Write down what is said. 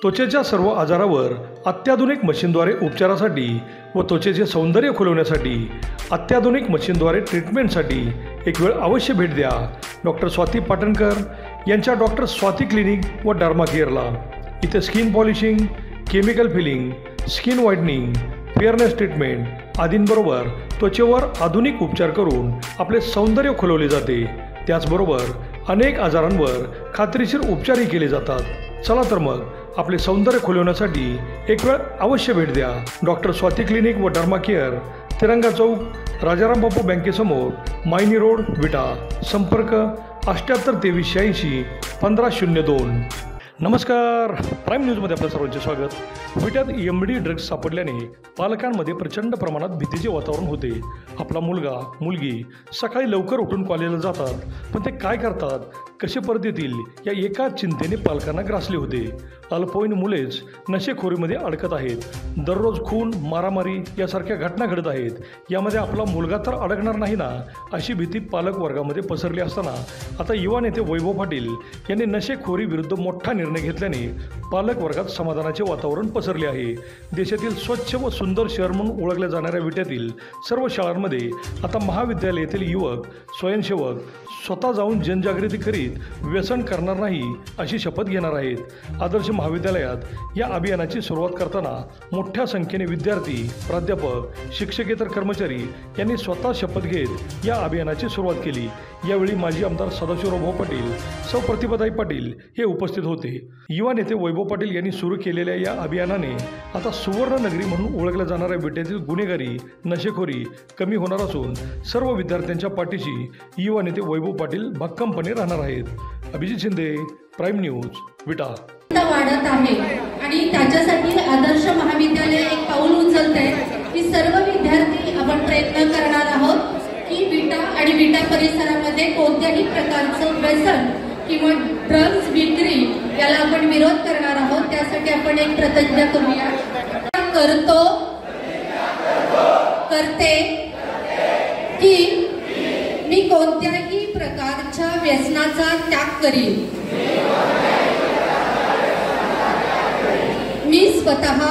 त्वचेच्या सर्व आजारावर अत्याधुनिक मशीनद्वारे उपचारासाठी व त्वचेचे सौंदर्य खुलवण्यासाठी अत्याधुनिक मशीनद्वारे ट्रीटमेंटसाठी एक वेळ अवश्य भेट द्या डॉक्टर स्वाती पाटणकर यांच्या डॉक्टर स्वाती क्लिनिक व डर्मा केअरला। इथे skin polishing, chemical peeling, skin whitening, fairness treatment आदींबरोबर त्वचेवर आधुनिक उपचार करून आपले सौंदर्य खुलवले जाते। त्याचबरोबर अनेक आजारांवर खात्रीशीर उपचारही केले जातात। चला तर मग आपले सौंदर्य खुलवण्यासाठी एक वेळ अवश्य भेट द्या डॉक्टर स्वाती क्लिनिक व डर्मा केअर, तिरंगा चौक, राजाराम बापू बँकेसमोर, मायनी रोड, विटा। संपर्क 78 23 86 1502। नमस्कार, प्राईम न्यूजमध्ये आपल्या सर्वांचे स्वागत। विट्यात EMD ड्रग्ज सापडल्याने पालकांमध्ये प्रचंड प्रमाणात भीतीचे वातावरण होते। आपला मुलगा मुलगी सकाळी लवकर उठून कॉलेजला जातात, पण ते काय करतात, कसे परत येतील या एकाच चिंतेने पालकांना ग्रासले होते। अल्पवयीन मुलेच नशेखोरीमध्ये अडकत आहेत। दररोज खून, मारामारी यासारख्या घटना घडत आहेत। यामध्ये आपला मुलगा तर अडकणार नाही ना, अशी भीती पालक वर्गामध्ये पसरली असताना आता युवा नेते वैभव पाटील यांनी नशेखोरी विरुद्ध मोठा निर्णय घेतल्याने पालक वर्गात समाधानाचे वातावरण पसरले आहे। देशातील स्वच्छ व सुंदर शहर म्हणून ओळखल्या जाणाऱ्या विट्यातील सर्व शाळांमध्ये आता महाविद्यालयातील युवक स्वयंसेवक स्वतः जाऊन जनजागृती करीत व्यसन करणार नाही अशी शपथ घेणार आहेत। आदर्श महाविद्यालयात या अभियानाची सुरुवात करताना मोठ्या संख्येने विद्यार्थी, प्राध्यापक, शिक्षकेतर कर्मचारी यांनी स्वतः शपथ घेत या अभियानाची सुरुवात केली। यावेळी माजी आमदार सदाशिवराव पाटील, सौ प्रतिभाताई पाटील हे उपस्थित होते। युवा नेते वैभव पाटील यांनी सुरू केलेल्या या अभियानाने आता सुवर्ण नगरी म्हणून ओळखल्या जाणाऱ्या विट्यातील गुन्हेगारी, नशेखोरी कमी होणार असून सर्व विद्यार्थ्यांच्या पाठीशी युवा नेते वैभव पाटील भक्कमपणे राहणार आहेत। अभिजित शिंदे, प्राईम न्यूज, विटा। वाढत आहे आणि त्याच्यासाठी आदर्श महाविद्यालय एक पाऊल उचलत आहे की सर्व विद्यार्थी आपण प्रयत्न करणार आहोत की विटा आणि विटा परिसरामध्ये कोणत्याही प्रकारचं व्यसन किंवा ड्रग्ज विक्री याला आपण विरोध करणार आहोत। त्यासाठी आपण एक प्रतिज्ञा करूया। करते की मी कोणत्याही प्रकारच्या व्यसनाचा त्याग करीन। मी स्वतः